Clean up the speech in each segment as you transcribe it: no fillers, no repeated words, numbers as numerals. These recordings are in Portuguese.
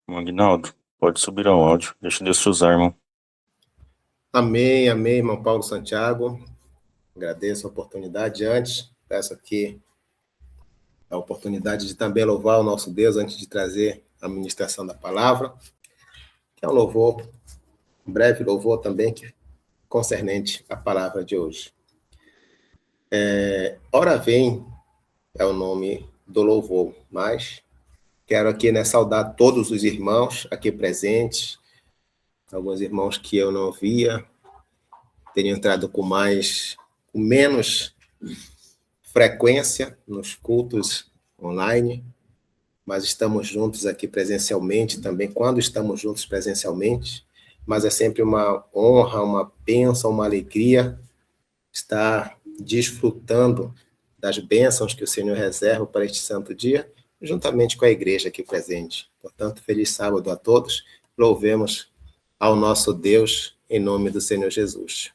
Magnaldo, pode subir ao áudio. Deixa Deus te usar, irmão. Amém, amém, irmão Paulo Santiago. Agradeço a oportunidade. Antes, peço aqui a oportunidade de também louvar o nosso Deus antes de trazer a ministração da palavra, que é um louvor, um breve louvor também, que concernente à palavra de hoje. Ora vem é o nome do louvor, mas quero aqui, saudar todos os irmãos aqui presentes, alguns irmãos que eu não via, teriam entrado com menos frequência nos cultos online, mas estamos juntos aqui presencialmente também, quando estamos juntos presencialmente, mas é sempre uma honra, uma bênção, uma alegria estar desfrutando das bênçãos que o Senhor reserva para este santo dia, juntamente com a igreja aqui presente. Portanto, feliz sábado a todos, louvemos ao nosso Deus em nome do Senhor Jesus.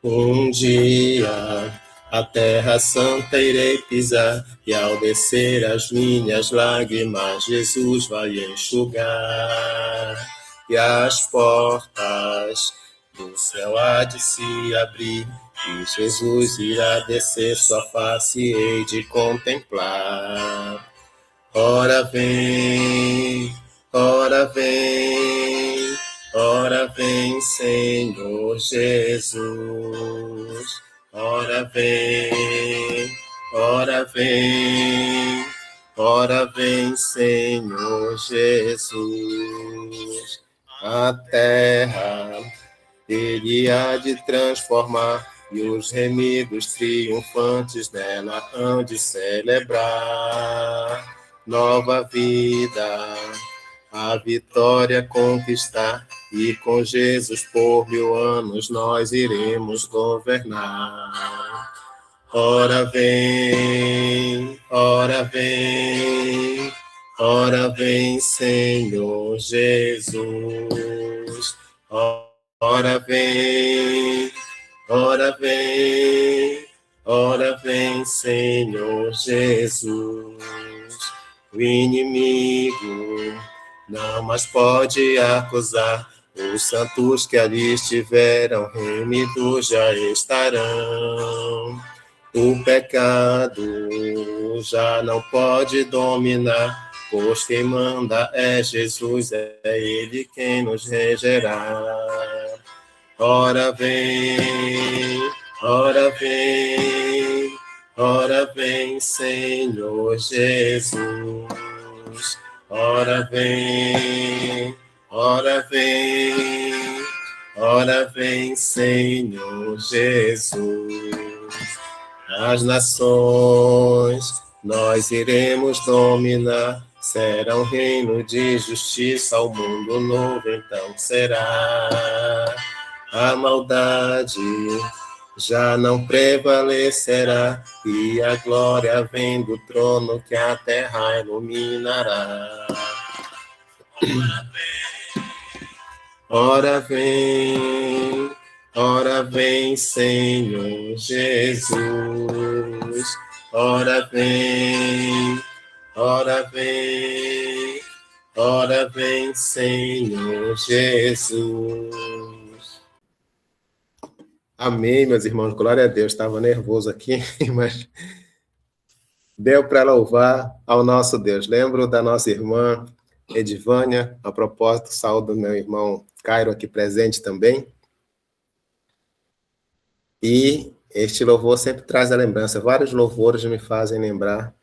Um dia a terra santa irei pisar, e ao descer as minhas lágrimas, Jesus vai enxugar. E as portas do céu há de se abrir, e Jesus irá descer, sua face hei de contemplar. Ora vem, ora vem, ora vem, Senhor Jesus. Ora vem, ora vem, ora vem, Senhor Jesus. A terra Ele há de transformar, e os remidos triunfantes nela hão de celebrar. Nova vida, a vitória conquistar, e com Jesus por 1000 anos nós iremos governar. Ora vem, ora vem, ora vem, Senhor Jesus. Ora vem, ora vem, ora vem, Senhor Jesus. O inimigo não mais pode acusar, os santos que ali estiveram remidos já estarão. O pecado já não pode dominar, pois quem manda é Jesus, é Ele quem nos regerá. Ora vem, ora vem, ora vem, Senhor Jesus. Ora vem, ora vem, ora vem, Senhor Jesus. As nações nós iremos dominar, será um reino de justiça, o mundo novo então será. A maldade já não prevalecerá, e a glória vem do trono que a terra iluminará. Ora vem, ora vem, Senhor Jesus. Ora vem, ora vem, ora vem, Senhor Jesus. Amém, meus irmãos, glória a Deus. Estava nervoso aqui, mas deu para louvar ao nosso Deus. Lembro da nossa irmã Edivânia, a propósito, saúdo meu irmão Cairo aqui presente também. E este louvor sempre traz a lembrança. Vários louvores me fazem lembrar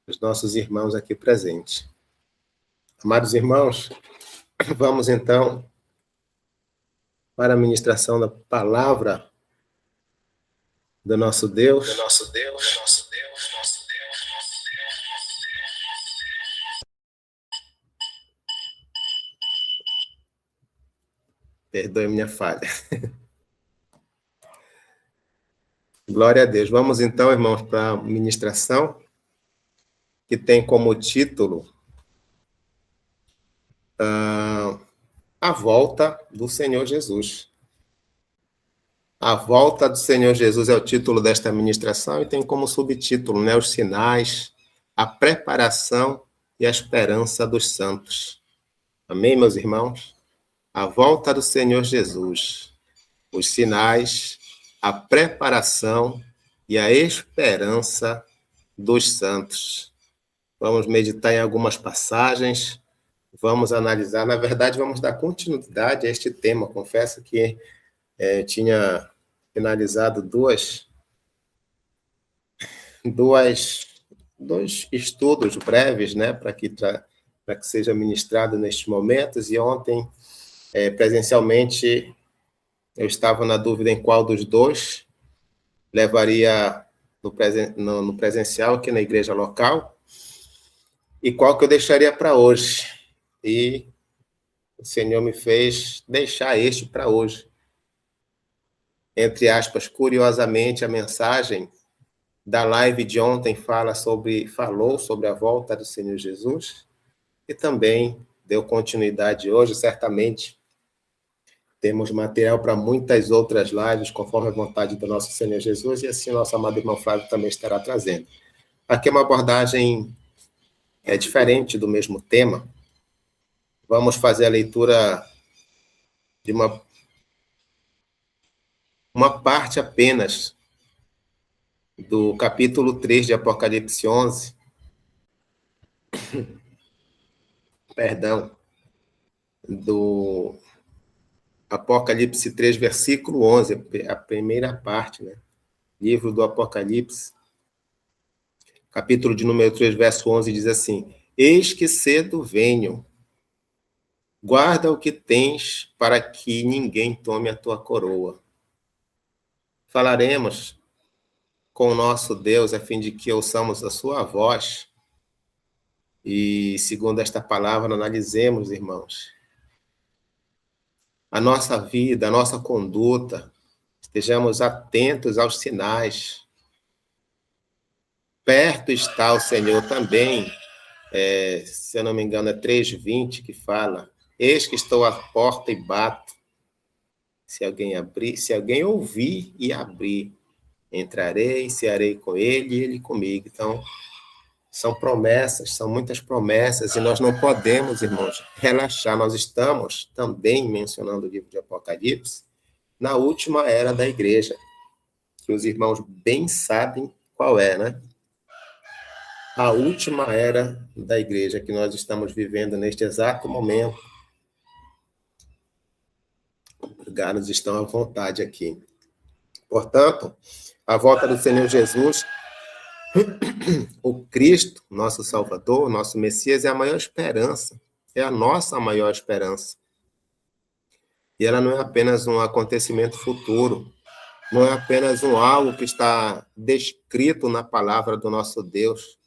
dos nossos irmãos aqui presentes. Amados irmãos, vamos então para a ministração da palavra do nosso Deus. Perdoe minha falha. Glória a Deus. Vamos então, irmãos, para a ministração, que tem como título A Volta do Senhor Jesus. A volta do Senhor Jesus é o título desta ministração e tem como subtítulo, né, os sinais, a preparação e a esperança dos santos. Amém, meus irmãos? A volta do Senhor Jesus, os sinais, a preparação e a esperança dos santos. Vamos meditar em algumas passagens, vamos analisar. Na verdade, vamos dar continuidade a este tema. Confesso que tinha finalizado dois estudos breves, né, para que seja ministrado nestes momentos, e ontem, presencialmente, eu estava na dúvida em qual dos dois levaria no presencial aqui na igreja local, e qual que eu deixaria para hoje. E o Senhor me fez deixar este para hoje. Entre aspas, curiosamente, a mensagem da live de ontem falou sobre a volta do Senhor Jesus, e também deu continuidade hoje. Certamente temos material para muitas outras lives, conforme a vontade do nosso Senhor Jesus, e assim nosso amado irmão Flávio também estará trazendo. Aqui é uma abordagem diferente do mesmo tema. Vamos fazer a leitura de uma parte apenas do capítulo 3 de Apocalipse 11, do Apocalipse 3, versículo 11, a primeira parte, né? Livro do Apocalipse, capítulo de número 3, verso 11, diz assim: Eis que cedo venho, guarda o que tens, para que ninguém tome a tua coroa. Falaremos com o nosso Deus, a fim de que ouçamos a sua voz, e, segundo esta palavra, analisemos, irmãos, a nossa vida, a nossa conduta, estejamos atentos aos sinais. Perto está o Senhor também, se eu não me engano, é 3:20 que fala: Eis que estou à porta e bato. Se alguém ouvir e abrir, entrarei, cearei com ele e ele comigo. Então, são promessas, são muitas promessas, e nós não podemos, irmãos, relaxar. Nós estamos também mencionando o livro de Apocalipse na última era da igreja, que os irmãos bem sabem qual é, né? A última era da igreja que nós estamos vivendo neste exato momento. Obrigados, estão à vontade aqui. Portanto, a volta do Senhor Jesus, o Cristo, nosso Salvador, nosso Messias, é a maior esperança, é a nossa maior esperança. E ela não é apenas um acontecimento futuro, não é apenas algo que está descrito na palavra do nosso Deus,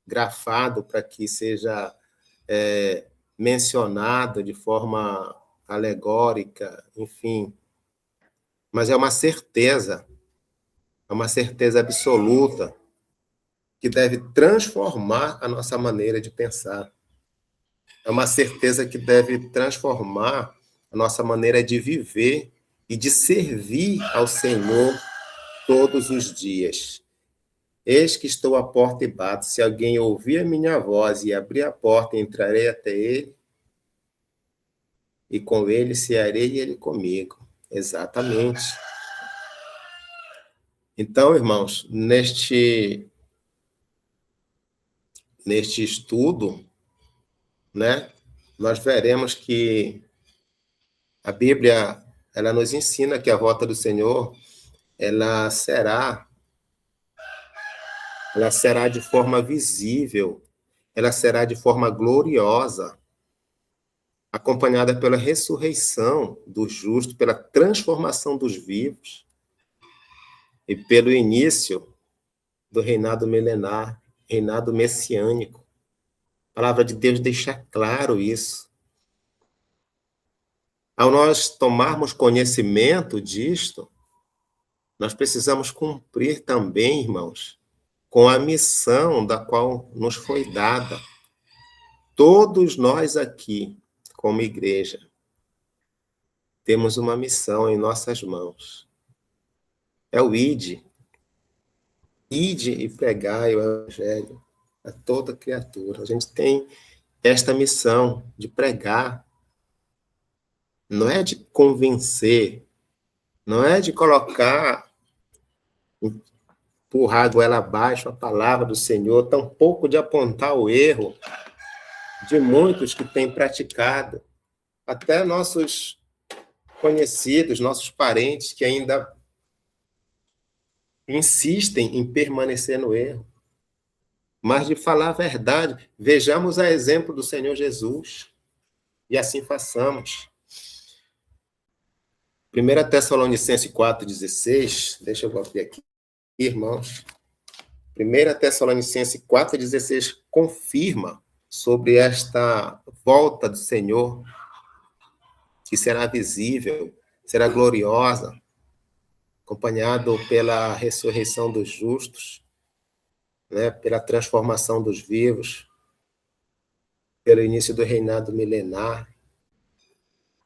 grafado para que seja mencionado de forma alegórica, enfim. Mas é uma certeza absoluta, que deve transformar a nossa maneira de pensar. É uma certeza que deve transformar a nossa maneira de viver e de servir ao Senhor todos os dias. Eis que estou à porta e bato. Se alguém ouvir a minha voz e abrir a porta, entrarei até ele, e com ele cearei e ele comigo. Exatamente. Então, irmãos, neste estudo, né, nós veremos que a Bíblia, ela nos ensina que a volta do Senhor, ela será de forma visível, ela será de forma gloriosa, acompanhada pela ressurreição dos justos, pela transformação dos vivos e pelo início do reinado milenar, reinado messiânico. A palavra de Deus deixa claro isso. Ao nós tomarmos conhecimento disto, nós precisamos cumprir também, irmãos, com a missão da qual nos foi dada. Todos nós aqui, como igreja, temos uma missão em nossas mãos. é o ide. Ide e pregai o evangelho a toda criatura. A gente tem esta missão de pregar, não é de convencer, não é de colocar, empurrar a goela abaixo a palavra do Senhor, tampouco de apontar o erro de muitos que têm praticado, até nossos conhecidos, nossos parentes que ainda insistem em permanecer no erro, mas de falar a verdade. Vejamos a exemplo do Senhor Jesus e assim façamos. 1 Tessalonicenses 4,16, deixa eu abrir aqui, irmãos. 1 Tessalonicenses 4,16 confirma sobre esta volta do Senhor, que será visível, será gloriosa, acompanhado pela ressurreição dos justos, né, pela transformação dos vivos, pelo início do reinado milenar.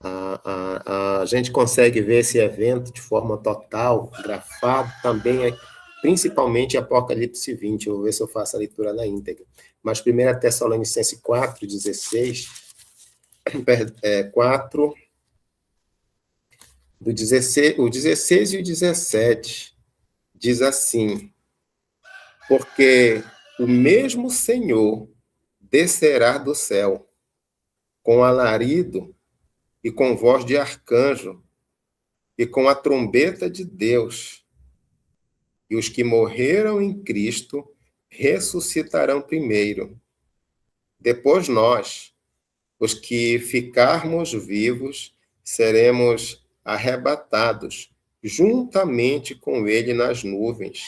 A gente consegue ver esse evento de forma total, grafado, também, principalmente em Apocalipse 20. Eu vou ver se eu faço a leitura na íntegra. Mas 1 Tessalonicenses 4,16, 4, do 16, o 16 e o 17, diz assim: porque o mesmo Senhor descerá do céu com alarido e com voz de arcanjo e com a trombeta de Deus, e os que morreram em Cristo ressuscitarão primeiro. Depois nós, os que ficarmos vivos, seremos arrebatados juntamente com ele nas nuvens,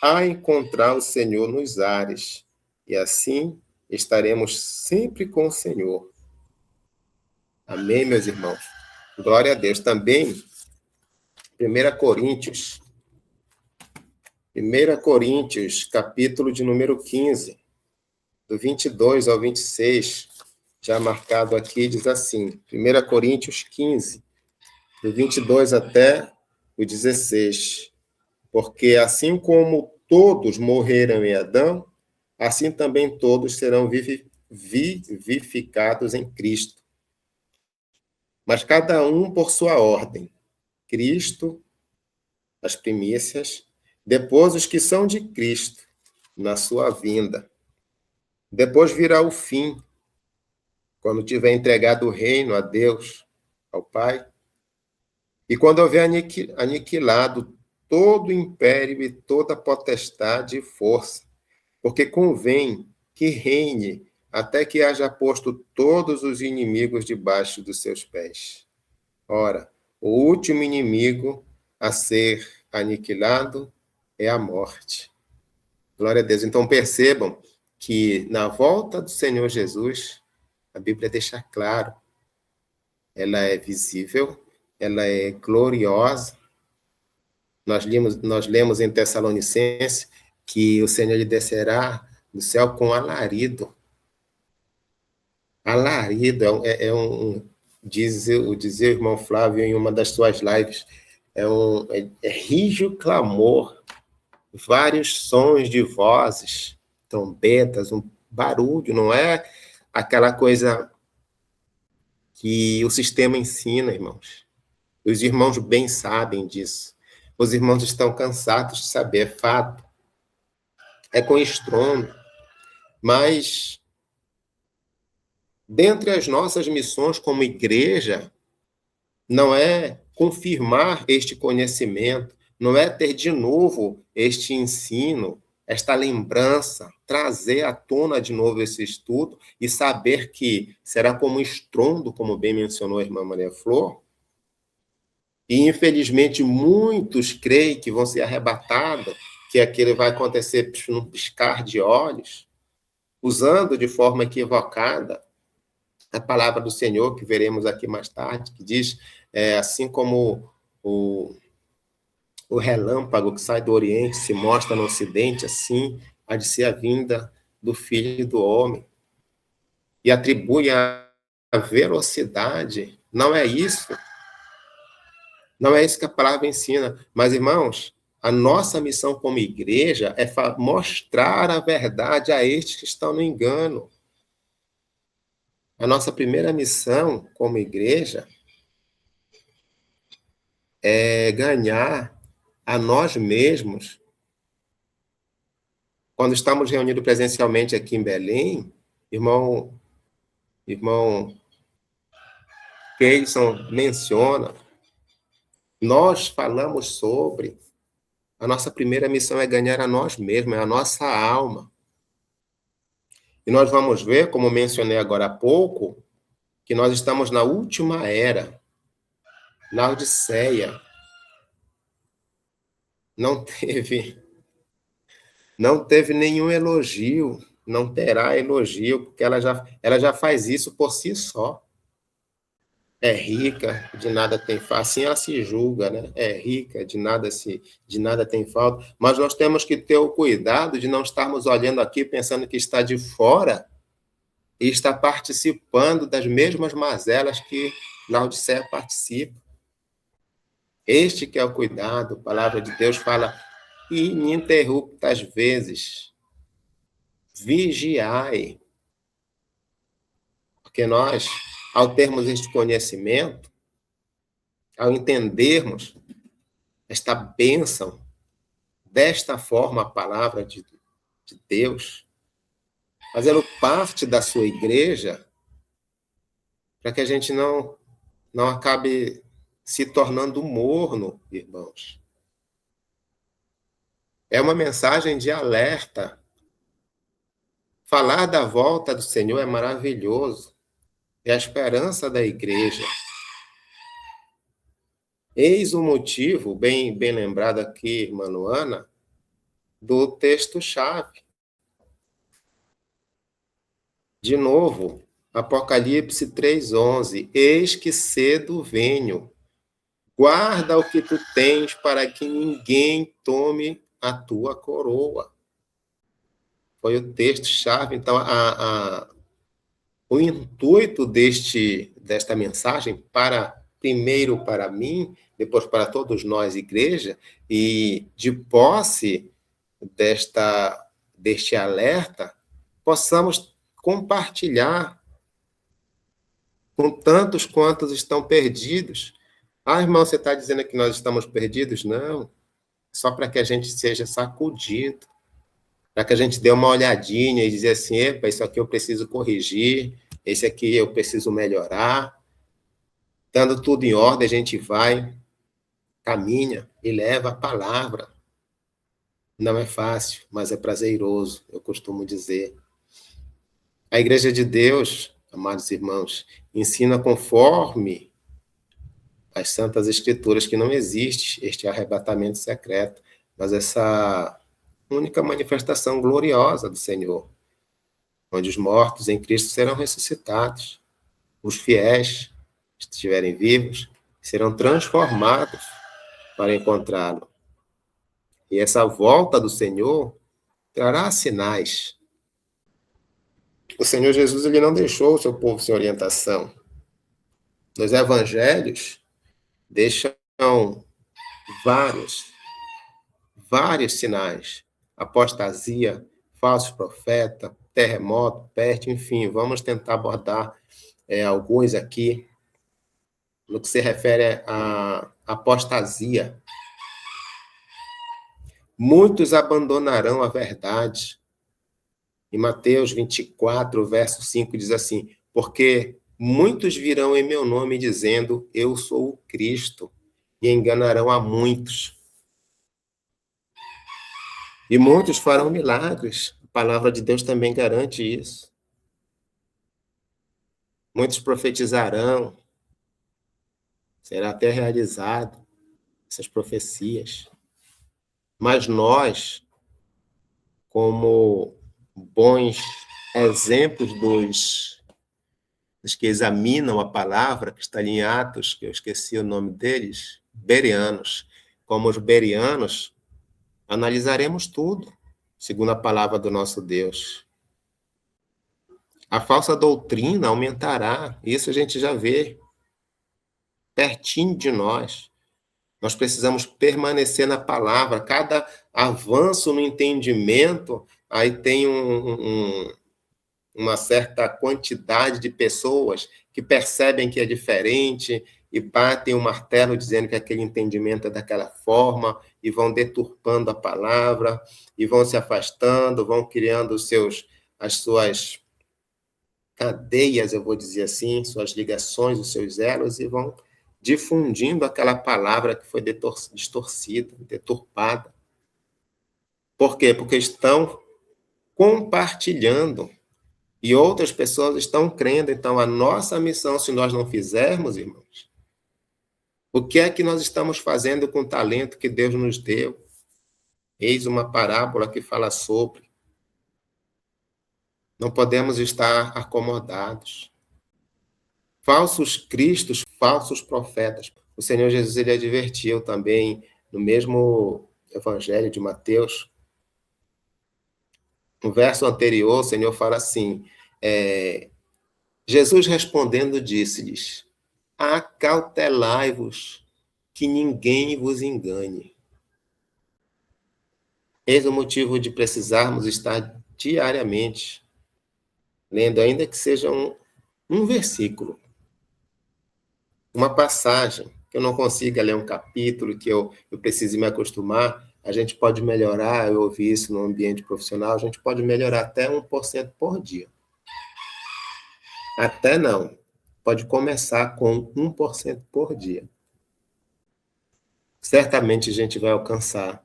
a encontrar o Senhor nos ares, e assim estaremos sempre com o Senhor. Amém, meus irmãos? Glória a Deus. Também, 1 Coríntios, capítulo de número 15, do 22 ao 26, já marcado aqui, diz assim, 1 Coríntios 15, do 22 até o 16, porque assim como todos morreram em Adão, assim também todos serão vivificados em Cristo. Mas cada um por sua ordem. Cristo, as primícias, depois os que são de Cristo, na sua vinda. Depois virá o fim, quando tiver entregado o reino a Deus, ao Pai, e quando houver aniquilado todo o império e toda potestade e força, porque convém que reine até que haja posto todos os inimigos debaixo dos seus pés. Ora, o último inimigo a ser aniquilado é a morte. Glória a Deus. Então percebam que na volta do Senhor Jesus, a Bíblia deixa claro, ela é visível, ela é gloriosa. Nós lemos em Tessalonicenses que o Senhor lhe descerá do céu com alarido. Alarido dizia o irmão Flávio em uma das suas lives, é rígido clamor, vários sons de vozes, trombetas, um barulho, não é aquela coisa que o sistema ensina, irmãos. Os irmãos bem sabem disso. Os irmãos estão cansados de saber, é fato. É com estrondo. Mas, dentre as nossas missões como igreja, não é confirmar este conhecimento, não é ter de novo este ensino, esta lembrança, trazer à tona de novo esse estudo e saber que será como um estrondo, como bem mencionou a irmã Maria Flor, e infelizmente muitos creem que vão ser arrebatados, que aquilo vai acontecer num piscar de olhos, usando de forma equivocada a palavra do Senhor, que veremos aqui mais tarde, que diz, assim como o relâmpago que sai do Oriente se mostra no Ocidente, assim há de ser a vinda do Filho do Homem. E atribui a velocidade. Não é isso. Não é isso que a palavra ensina. Mas, irmãos, a nossa missão como igreja é mostrar a verdade a estes que estão no engano. A nossa primeira missão como igreja é ganhar a nós mesmos. Quando estamos reunidos presencialmente aqui em Belém, irmão Keison menciona, nós falamos sobre a nossa primeira missão é ganhar a nós mesmos, é a nossa alma. E nós vamos ver, como mencionei agora há pouco, que nós estamos na última era, Laodiceia. Não teve nenhum elogio, não terá elogio, porque ela já faz isso por si só. É rica, de nada tem falta. Assim ela se julga, né? É rica, de nada tem falta. Mas nós temos que ter o cuidado de não estarmos olhando aqui pensando que está de fora e está participando das mesmas mazelas que Laodiceia participa. Este que é o cuidado, a palavra de Deus fala ininterruptas vezes. Vigiai. Porque nós, ao termos este conhecimento, ao entendermos esta bênção, desta forma a palavra de Deus, fazendo parte da sua igreja, para que a gente não acabe se tornando morno, irmãos. É uma mensagem de alerta. Falar da volta do Senhor é maravilhoso. É a esperança da igreja. Eis o motivo, bem lembrado aqui, irmã Luana, do texto-chave. De novo, Apocalipse 3:11. Eis que cedo venho. Guarda o que tu tens para que ninguém tome a tua coroa. Foi o texto-chave. Então, o intuito desta mensagem, primeiro para mim, depois para todos nós, igreja, e de posse deste alerta, possamos compartilhar com tantos quantos estão perdidos. Irmão, você está dizendo que nós estamos perdidos? Não. Só para que a gente seja sacudido, para que a gente dê uma olhadinha e dizer assim, epa, isso aqui eu preciso corrigir, esse aqui eu preciso melhorar. Dando tudo em ordem, a gente vai, caminha e leva a palavra. Não é fácil, mas é prazeroso, eu costumo dizer. A Igreja de Deus, amados irmãos, ensina conforme as Santas Escrituras que não existe este arrebatamento secreto, mas essa única manifestação gloriosa do Senhor, onde os mortos em Cristo serão ressuscitados, os fiéis, que estiverem vivos, serão transformados para encontrá-lo. E essa volta do Senhor trará sinais. O Senhor Jesus, ele não deixou o seu povo sem orientação. Nos evangelhos, deixam vários sinais. Apostasia, falso profeta, terremoto, peste, enfim, vamos tentar abordar alguns aqui no que se refere à apostasia. Muitos abandonarão a verdade. Em Mateus 24, verso 5, diz assim, porque muitos virão em meu nome dizendo, eu sou o Cristo, e enganarão a muitos. E muitos farão milagres. A palavra de Deus também garante isso. Muitos profetizarão. Será até realizado essas profecias. Mas nós, como bons exemplos dos que examinam a palavra, que está ali em Atos, que eu esqueci o nome deles, bereanos. Como os bereanos, analisaremos tudo, segundo a palavra do nosso Deus. A falsa doutrina aumentará, isso a gente já vê pertinho de nós. Nós precisamos permanecer na palavra. Cada avanço no entendimento, aí tem uma certa quantidade de pessoas que percebem que é diferente e batem o martelo dizendo que aquele entendimento é daquela forma e vão deturpando a palavra e vão se afastando, vão criando as suas cadeias, eu vou dizer assim, suas ligações, os seus elos e vão difundindo aquela palavra que foi distorcida, deturpada. Por quê? Porque estão compartilhando e outras pessoas estão crendo. Então, a nossa missão, se nós não fizermos, irmãos, o que é que nós estamos fazendo com o talento que Deus nos deu? Eis uma parábola que fala sobre. Não podemos estar acomodados. Falsos cristos, falsos profetas. O Senhor Jesus, ele advertiu também, no mesmo Evangelho de Mateus, no verso anterior, o Senhor fala assim, Jesus respondendo disse-lhes, acautelai-vos, que ninguém vos engane. Eis o motivo de precisarmos estar diariamente lendo, ainda que seja um versículo, uma passagem, que eu não consiga ler um capítulo, que eu precise me acostumar, a gente pode melhorar, eu ouvi isso no ambiente profissional, a gente pode melhorar até 1% por dia. Até não. Pode começar com 1% por dia. Certamente a gente vai alcançar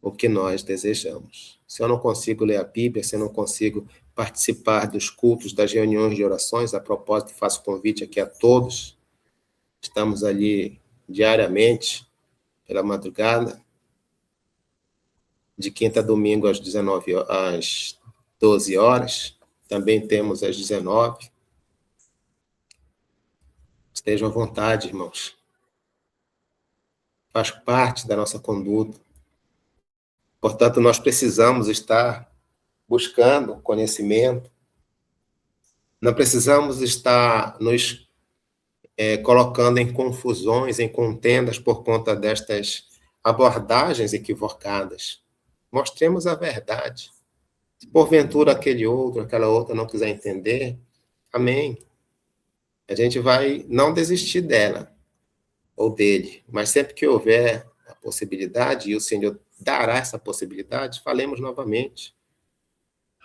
o que nós desejamos. Se eu não consigo ler a Bíblia, se eu não consigo participar dos cultos, das reuniões de orações, a propósito, faço convite aqui a todos, estamos ali diariamente, pela madrugada, de quinta a domingo às 12 horas, também temos às 19. Estejam à vontade, irmãos. Faz parte da nossa conduta. Portanto, nós precisamos estar buscando conhecimento. Não precisamos estar nos colocando em confusões, em contendas por conta destas abordagens equivocadas. Mostremos a verdade. Se porventura aquele outro, aquela outra não quiser entender, amém. A gente vai não desistir dela ou dele, mas sempre que houver a possibilidade, e o Senhor dará essa possibilidade, falemos novamente.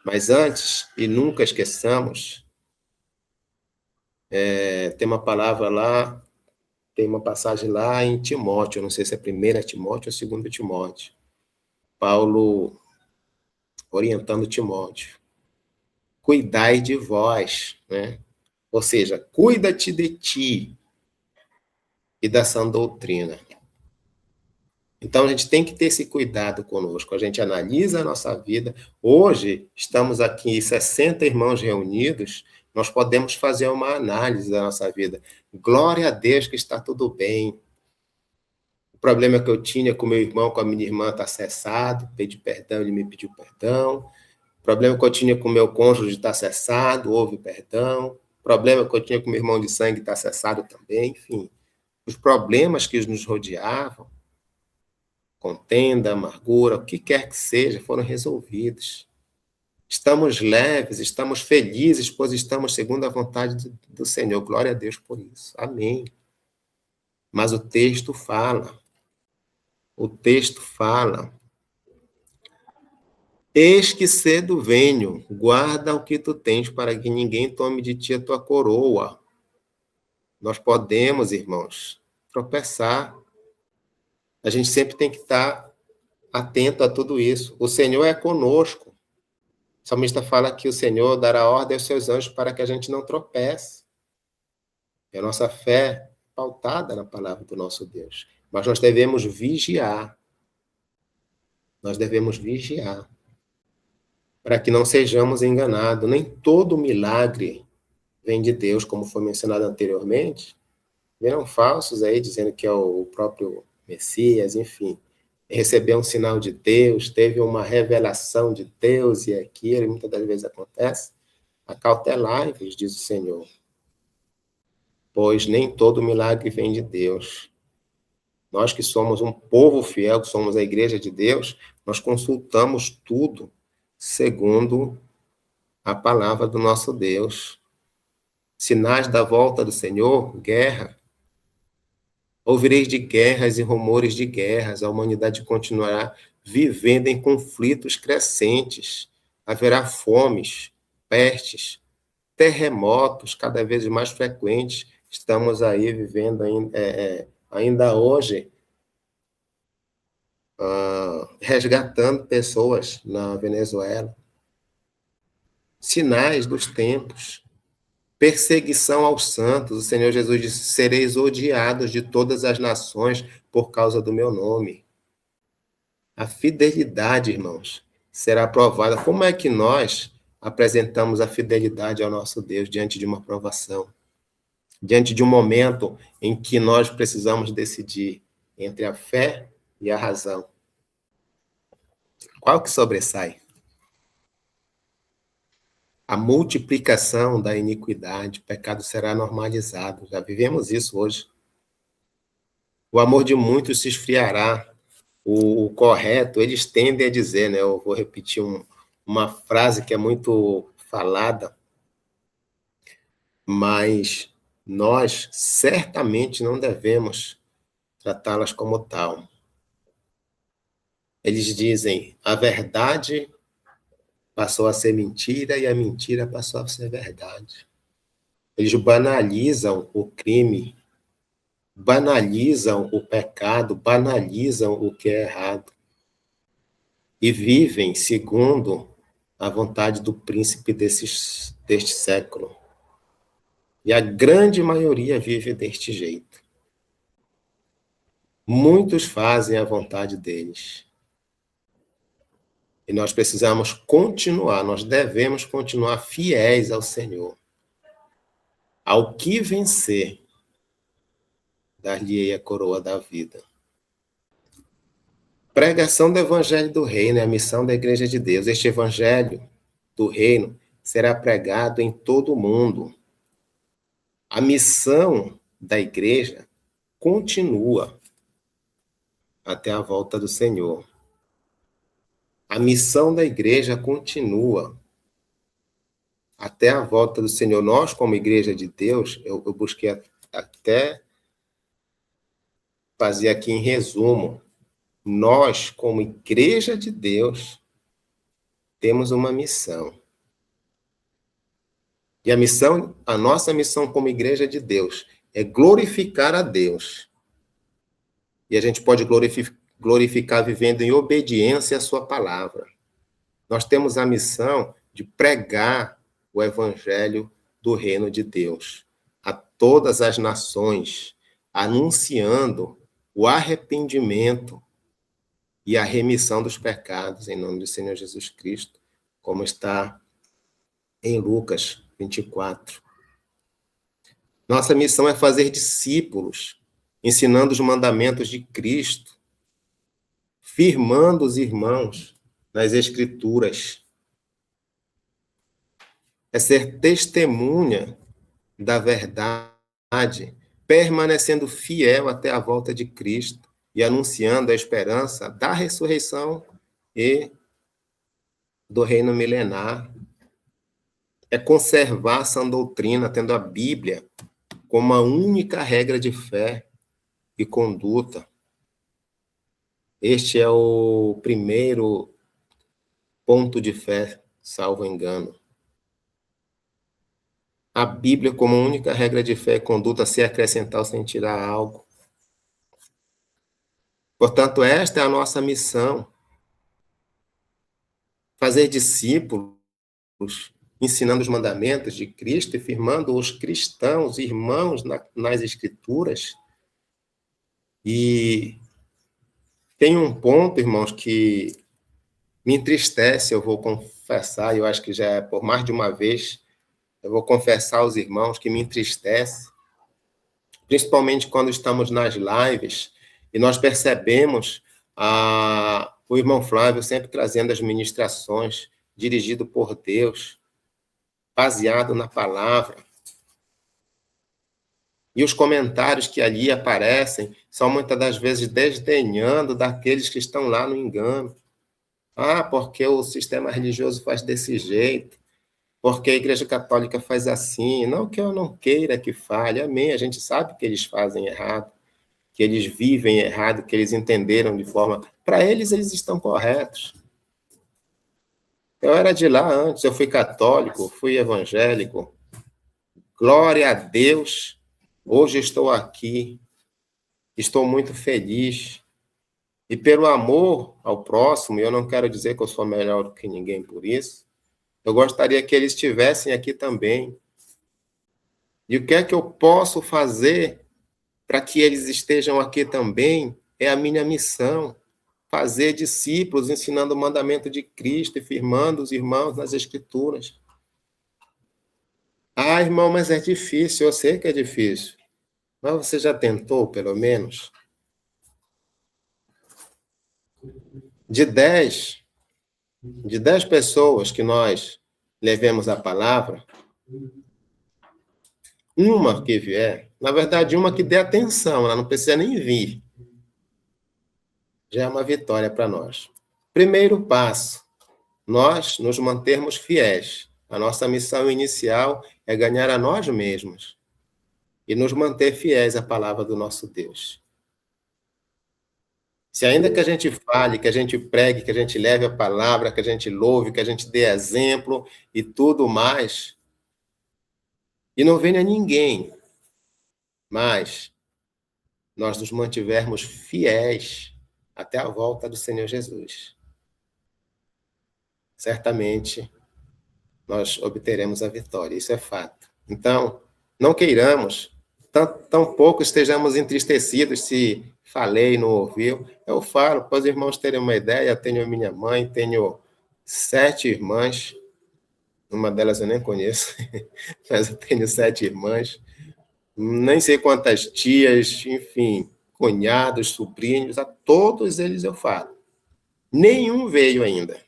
Mas antes, e nunca esqueçamos, tem uma palavra lá, tem uma passagem lá em Timóteo, eu não sei se é 1 Timóteo ou 2 Timóteo, Paulo orientando Timóteo. Cuidai de vós, né? Ou seja, cuida-te de ti e da sã doutrina. Então, a gente tem que ter esse cuidado conosco. A gente analisa a nossa vida. Hoje, estamos aqui 60 irmãos reunidos, nós podemos fazer uma análise da nossa vida. Glória a Deus que está tudo bem. O problema que eu tinha com meu irmão, com a minha irmã, está cessado. Pedi perdão, ele me pediu perdão. O problema que eu tinha com meu cônjuge está cessado, houve perdão. O problema que eu tinha com meu irmão de sangue está cessado também. Enfim, os problemas que nos rodeavam, contenda, amargura, o que quer que seja, foram resolvidos. Estamos leves, estamos felizes, pois estamos segundo a vontade do Senhor. Glória a Deus por isso. Amém. Mas o texto fala, eis que cedo venho, guarda o que tu tens, para que ninguém tome de ti a tua coroa. Nós podemos, irmãos, tropeçar. A gente sempre tem que estar atento a tudo isso. O Senhor é conosco. O salmista fala que o Senhor dará ordem aos seus anjos para que a gente não tropece. É a nossa fé pautada na palavra do nosso Deus. Mas nós devemos vigiar. Nós devemos vigiar. Para que não sejamos enganados. Nem todo milagre vem de Deus, como foi mencionado anteriormente. Vieram falsos aí, dizendo que é o próprio Messias, enfim. Recebeu um sinal de Deus, teve uma revelação de Deus e aquilo, e muitas das vezes acontece. Acautelai-vos, diz o Senhor, pois nem todo milagre vem de Deus. Nós que somos um povo fiel, que somos a igreja de Deus, nós consultamos tudo segundo a palavra do nosso Deus. Sinais da volta do Senhor, guerra. Ouvireis de guerras e rumores de guerras, a humanidade continuará vivendo em conflitos crescentes. Haverá fomes, pestes, terremotos cada vez mais frequentes. Estamos aí vivendo ainda hoje, resgatando pessoas na Venezuela. Sinais dos tempos. Perseguição aos santos. O Senhor Jesus disse: sereis odiados de todas as nações por causa do meu nome. A fidelidade, irmãos, será provada. Como é que nós apresentamos a fidelidade ao nosso Deus diante de uma provação? Diante de um momento em que nós precisamos decidir entre a fé e a razão. Qual que sobressai? A multiplicação da iniquidade, o pecado será normalizado. Já vivemos isso hoje. O amor de muitos se esfriará. O correto, eles tendem a dizer, né? Eu vou repetir uma frase que é muito falada, mas nós certamente não devemos tratá-las como tal. Eles dizem: a verdade passou a ser mentira e a mentira passou a ser verdade. Eles banalizam o crime, banalizam o pecado, banalizam o que é errado. E vivem segundo a vontade do príncipe deste século. E a grande maioria vive deste jeito. Muitos fazem a vontade deles. E nós precisamos continuar, nós devemos continuar fiéis ao Senhor. Ao que vencer, dar-lhe a coroa da vida. Pregação do Evangelho do Reino é a missão da Igreja de Deus. Este Evangelho do Reino será pregado em todo o mundo. A missão da Igreja continua até a volta do Senhor. A missão da Igreja continua até a volta do Senhor. Nós, como Igreja de Deus, eu busquei até fazer aqui em resumo, nós, como Igreja de Deus, temos uma missão. E a nossa missão como Igreja de Deus é glorificar a Deus. E a gente pode glorificar vivendo em obediência à sua palavra. Nós temos a missão de pregar o Evangelho do Reino de Deus a todas as nações, anunciando o arrependimento e a remissão dos pecados, em nome do Senhor Jesus Cristo, como está em Lucas 24. Nossa missão é fazer discípulos, ensinando os mandamentos de Cristo, firmando os irmãos nas Escrituras. É ser testemunha da verdade, permanecendo fiel até a volta de Cristo e anunciando a esperança da ressurreição e do reino milenar. É conservar essa doutrina, tendo a Bíblia como a única regra de fé e conduta. Este é o primeiro ponto de fé, salvo engano. A Bíblia como única regra de fé e conduta, sem acrescentar ou sem tirar algo. Portanto, esta é a nossa missão. Fazer discípulos, ensinando os mandamentos de Cristo e firmando os cristãos, irmãos, nas Escrituras. E tem um ponto, irmãos, que me entristece, eu vou confessar, eu acho que já é por mais de uma vez, eu vou confessar aos irmãos que me entristece, principalmente quando estamos nas lives e nós percebemos o irmão Flávio sempre trazendo as ministrações dirigido por Deus, baseado na palavra. E os comentários que ali aparecem são muitas das vezes desdenhando daqueles que estão lá no engano. Ah, porque o sistema religioso faz desse jeito, porque a Igreja Católica faz assim. Não que eu não queira que fale, amém. A gente sabe que eles fazem errado, que eles vivem errado, que eles entenderam de forma... Para eles, eles estão corretos. Eu era de lá antes, eu fui católico, fui evangélico. Glória a Deus, hoje estou aqui, estou muito feliz. E pelo amor ao próximo, eu não quero dizer que eu sou melhor do que ninguém por isso, eu gostaria que eles estivessem aqui também. E o que é que eu posso fazer para que eles estejam aqui também? É a minha missão. Fazer discípulos, ensinando o mandamento de Cristo e firmando os irmãos nas Escrituras. Ah, irmão, mas é difícil, eu sei que é difícil. Mas você já tentou, pelo menos? De 10 pessoas que nós levemos a palavra, uma que vier, na verdade, uma que dê atenção, ela não precisa nem vir, já é uma vitória para nós. Primeiro passo, nós nos mantermos fiéis. A nossa missão inicial é ganhar a nós mesmos e nos manter fiéis à palavra do nosso Deus. Se ainda que a gente fale, que a gente pregue, que a gente leve a palavra, que a gente louve, que a gente dê exemplo e tudo mais, e não venha ninguém, mas nós nos mantivermos fiéis até a volta do Senhor Jesus, certamente nós obteremos a vitória, isso é fato. Então, não queiramos, tão pouco estejamos entristecidos se falei, não ouviu. Eu falo, para os irmãos terem uma ideia, eu tenho minha mãe, tenho 7 irmãs, uma delas eu nem conheço, mas eu tenho 7 irmãs, nem sei quantas tias, enfim, cunhados, sobrinhos, a todos eles eu falo. Nenhum veio ainda,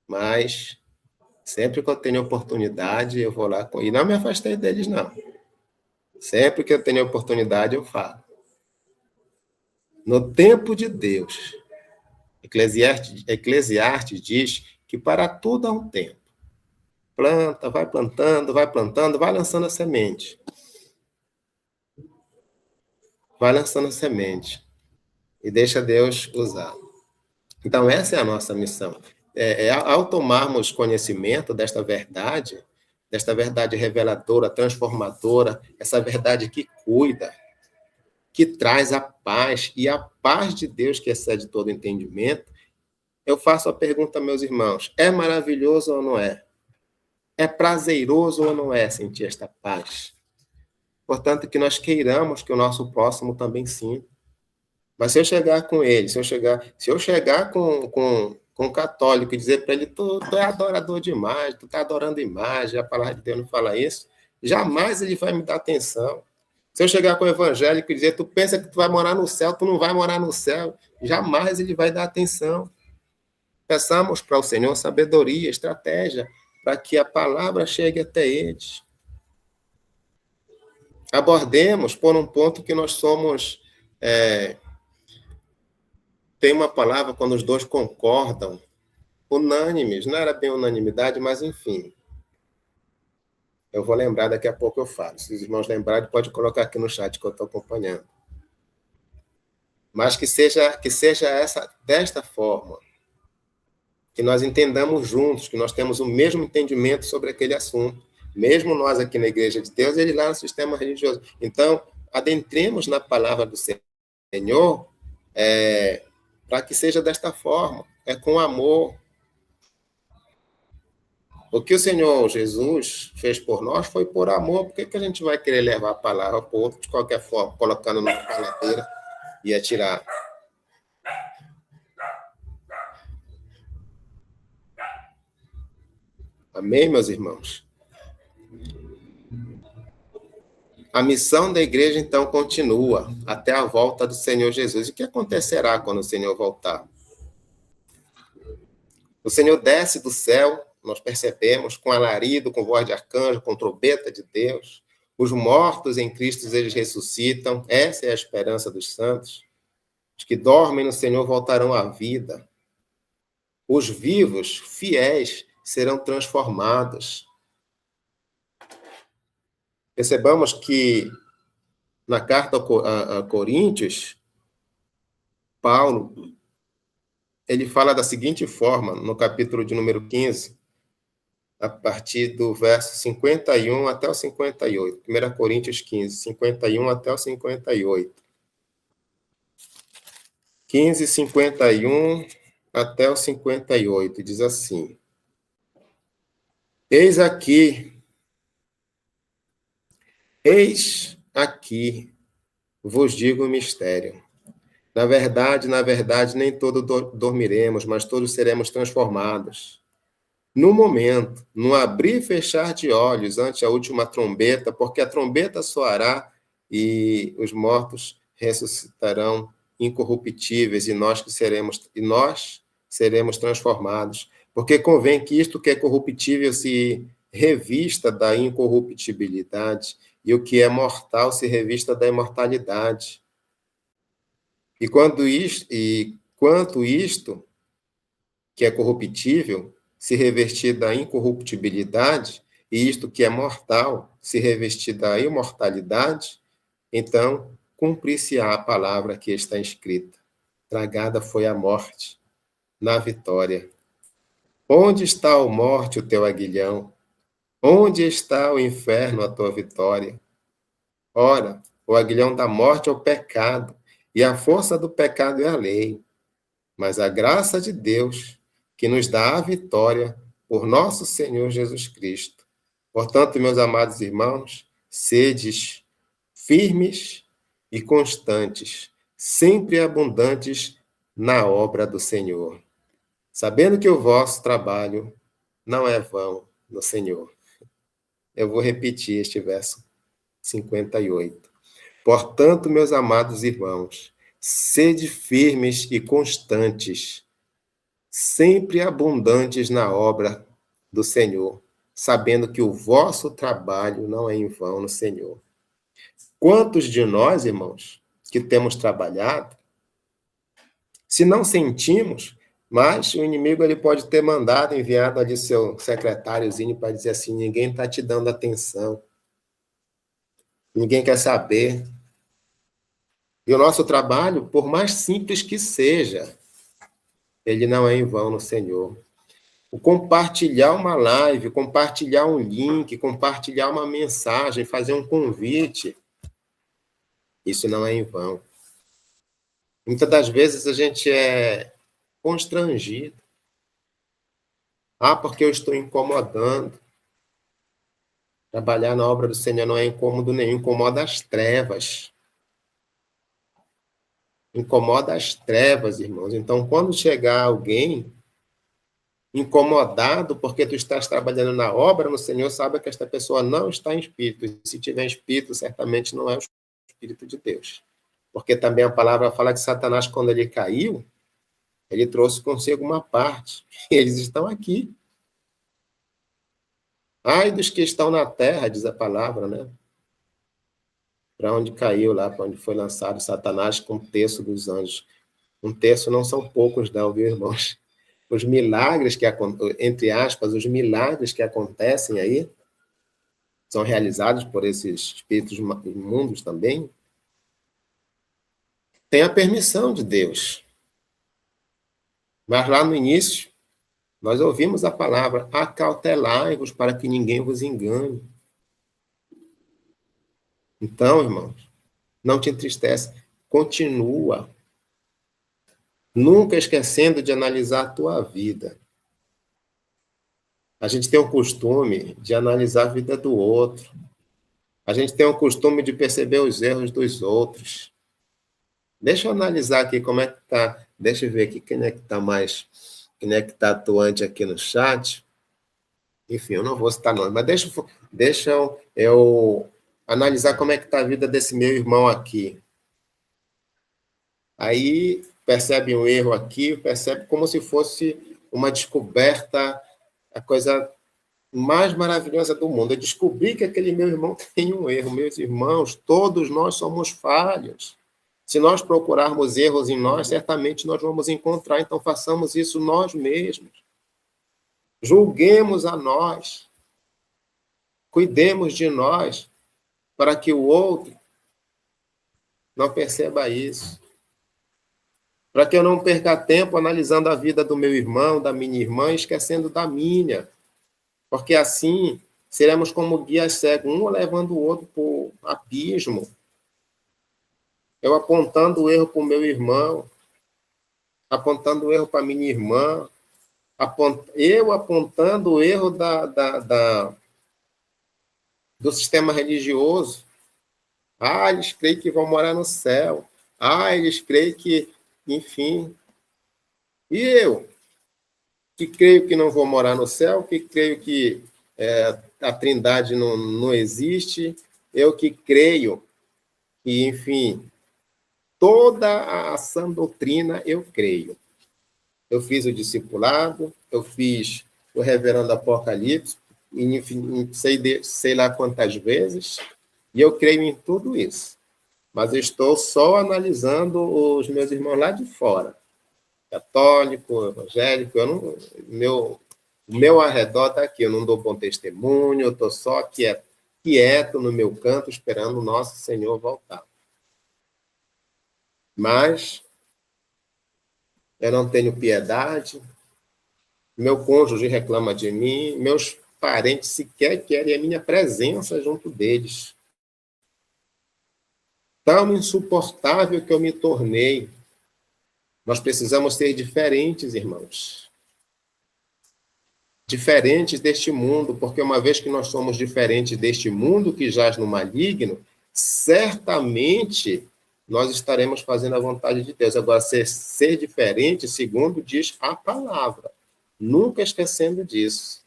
mas sempre que eu tenho oportunidade, eu vou lá, e não me afastei deles, não. Sempre que eu tenho oportunidade, eu falo. No tempo de Deus, Eclesiastes diz que para tudo há um tempo. Planta, vai plantando, vai lançando a semente. Vai lançando a semente. E deixa Deus usar. Então, essa é a nossa missão. Ao tomarmos conhecimento desta verdade reveladora, transformadora, essa verdade que cuida, que traz a paz, e a paz de Deus que excede todo entendimento, eu faço a pergunta, meus irmãos, é maravilhoso ou não é? É prazeroso ou não é sentir esta paz? Portanto, que nós queiramos que o nosso próximo também sinta. Mas se eu chegar com ele, se eu chegar com um católico e dizer para ele, tu é adorador demais, tu está adorando imagem, a palavra de Deus não fala isso, jamais ele vai me dar atenção. Se eu chegar com o evangélico e dizer, tu pensa que tu vai morar no céu, tu não vai morar no céu, jamais ele vai dar atenção. Peçamos para o Senhor sabedoria, estratégia, para que a palavra chegue até eles. Abordemos por um ponto que nós somos... tem uma palavra quando os dois concordam, unânimes, não era bem unanimidade, mas enfim. Eu vou lembrar, daqui a pouco eu falo. Se os irmãos lembrarem, pode colocar aqui no chat que eu estou acompanhando. Mas que seja desta forma, que nós entendamos juntos, que nós temos o mesmo entendimento sobre aquele assunto. Mesmo nós aqui na Igreja de Deus, ele lá no sistema religioso. Então, adentremos na palavra do Senhor, para que seja desta forma, com amor. O que o Senhor Jesus fez por nós foi por amor. Por que a gente vai querer levar a palavra para o outro de qualquer forma, colocando numa paladeira e atirar? Amém, meus irmãos? A missão da igreja, então, continua até a volta do Senhor Jesus. E o que acontecerá quando o Senhor voltar? O Senhor desce do céu, nós percebemos, com alarido, com voz de arcanjo, com trombeta de Deus. Os mortos em Cristo, eles ressuscitam. Essa é a esperança dos santos. Os que dormem no Senhor voltarão à vida. Os vivos, fiéis, serão transformados. Percebamos que na carta a Coríntios, Paulo, ele fala da seguinte forma, no capítulo de número 15, a partir do verso 51 até o 58. 1 Coríntios 15, 51 até o 58. 15, 51 até o 58, diz assim: Eis aqui, vos digo o mistério. Na verdade, nem todos dormiremos, mas todos seremos transformados. No momento, no abrir e fechar de olhos ante a última trombeta, porque a trombeta soará e os mortos ressuscitarão incorruptíveis e nós seremos transformados. Porque convém que isto que é corruptível se revista da incorruptibilidade e o que é mortal se revista da imortalidade. E quanto isto, que é corruptível, se revestir da incorruptibilidade, e isto que é mortal, se revestir da imortalidade, então cumprir-se-á a palavra que está escrita. Tragada foi a morte, na vitória. Onde está, ó morte, o teu aguilhão? Onde está o inferno, a tua vitória? Ora, o aguilhão da morte é o pecado, e a força do pecado é a lei. Mas a graça de Deus, que nos dá a vitória por nosso Senhor Jesus Cristo. Portanto, meus amados irmãos, sedes firmes e constantes, sempre abundantes na obra do Senhor, sabendo que o vosso trabalho não é vão no Senhor. Eu vou repetir este verso 58. Portanto, meus amados irmãos, sede firmes e constantes, sempre abundantes na obra do Senhor, sabendo que o vosso trabalho não é em vão no Senhor. Quantos de nós, irmãos, que temos trabalhado, se não sentimos, mas o inimigo ele pode ter enviado ali seu secretáriozinho para dizer assim, ninguém está te dando atenção, ninguém quer saber. E o nosso trabalho, por mais simples que seja, ele não é em vão no Senhor. O compartilhar uma live, compartilhar um link, compartilhar uma mensagem, fazer um convite, isso não é em vão. Muitas das vezes a gente é constrangido. Porque eu estou incomodando. Trabalhar na obra do Senhor não é incômodo nenhum, incomoda as trevas. Incomoda as trevas, irmãos. Então, quando chegar alguém incomodado porque tu estás trabalhando na obra no Senhor, sabe que esta pessoa não está em espírito. E se tiver espírito, certamente não é o Espírito de Deus. Porque também a palavra fala que Satanás, quando ele caiu, ele trouxe consigo uma parte. E eles estão aqui. Ai dos que estão na terra, diz a palavra, né? Para onde caiu lá, para onde foi lançado Satanás com um terço dos anjos. Um terço não são poucos, não, viu, irmãos? Os milagres que, entre aspas, os milagres que acontecem aí, são realizados por esses espíritos imundos também, tem a permissão de Deus. Mas lá no início, nós ouvimos a palavra, acautelai-vos para que ninguém vos engane. Então, irmãos, não te entristece, continua. Nunca esquecendo de analisar a tua vida. A gente tem o costume de analisar a vida do outro. A gente tem o costume de perceber os erros dos outros. Deixa eu analisar aqui como é que está. Deixa eu ver aqui quem é que está atuante aqui no chat. Enfim, eu não vou citar nome, mas deixa eu analisar como é que está a vida desse meu irmão aqui. Aí percebe um erro aqui, percebe como se fosse uma descoberta, a coisa mais maravilhosa do mundo. Eu descobri que aquele meu irmão tem um erro. Meus irmãos, todos nós somos falhos. Se nós procurarmos erros em nós, certamente nós vamos encontrar. Então, façamos isso nós mesmos. Julguemos a nós. Cuidemos de nós, para que o outro não perceba isso. Para que eu não perca tempo analisando a vida do meu irmão, da minha irmã, esquecendo da minha. Porque assim seremos como guias cegos, um levando o outro para o abismo. Eu apontando o erro para o meu irmão, apontando o erro para a minha irmã, eu apontando o erro do sistema religioso. Ah, eles creem que vão morar no céu. Ah, eles creem que, enfim. E eu, que creio que não vou morar no céu, que creio que a Trindade não existe, eu que creio que, enfim, toda a sã doutrina eu creio. Eu fiz o discipulado, eu fiz o Reverendo Apocalipse, enfim, sei lá quantas vezes, e eu creio em tudo isso. Mas eu estou só analisando os meus irmãos lá de fora. Católico, evangélico, o meu arredor está aqui, eu não dou bom testemunho, eu estou só quieto no meu canto, esperando o nosso Senhor voltar. Mas eu não tenho piedade, meu cônjuge reclama de mim, meus parentes sequer querem a minha presença junto deles. Tão insuportável que eu me tornei. Nós precisamos ser diferentes, irmãos. Diferentes deste mundo, porque uma vez que nós somos diferentes deste mundo que jaz no maligno, certamente nós estaremos fazendo a vontade de Deus. Agora, ser diferente, segundo diz a palavra. Nunca esquecendo disso.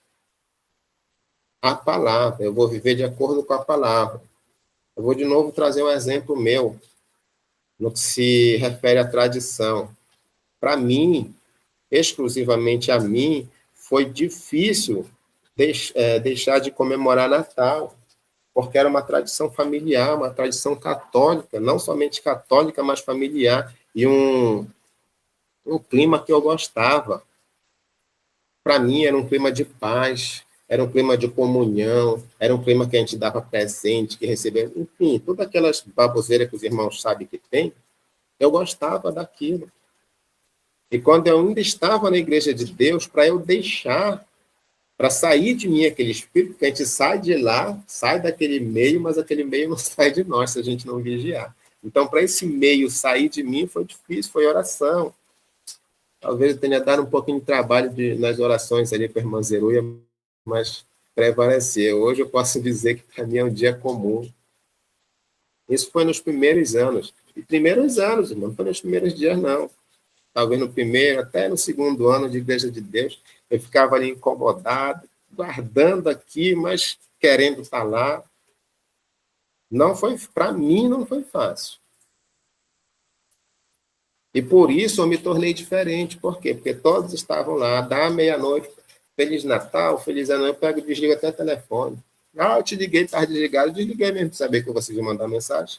A palavra. Eu vou viver de acordo com a palavra. Eu vou de novo trazer um exemplo meu, no que se refere à tradição. Para mim, exclusivamente a mim, foi difícil deixar de comemorar Natal, porque era uma tradição familiar, uma tradição católica, não somente católica, mas familiar, e um clima que eu gostava. Para mim, era um clima de paz, era um clima de comunhão, era um clima que a gente dava presente, que recebia, enfim, todas aquelas baboseiras que os irmãos sabem que tem, eu gostava daquilo. E quando eu ainda estava na igreja de Deus, para eu deixar, para sair de mim aquele espírito, porque a gente sai de lá, sai daquele meio, mas aquele meio não sai de nós se a gente não vigiar. Então, para esse meio sair de mim foi difícil, foi oração. Talvez eu tenha dado um pouquinho de trabalho nas orações ali para a irmã Zeruia, mas prevaleceu. Hoje eu posso dizer que para mim é um dia comum. Isso foi nos primeiros anos. E primeiros anos, irmão, não foi nos primeiros dias, não. Talvez no primeiro, até no segundo ano de Igreja de Deus, eu ficava ali incomodado, guardando aqui, mas querendo estar lá. Não foi, para mim, não foi fácil. E por isso eu me tornei diferente. Por quê? Porque todos estavam lá, da meia-noite, Feliz Natal, Feliz Ano, eu pego e desligo até o telefone. Ah, eu te liguei, estava desligado, eu desliguei mesmo para saber que você ia mandar mensagem.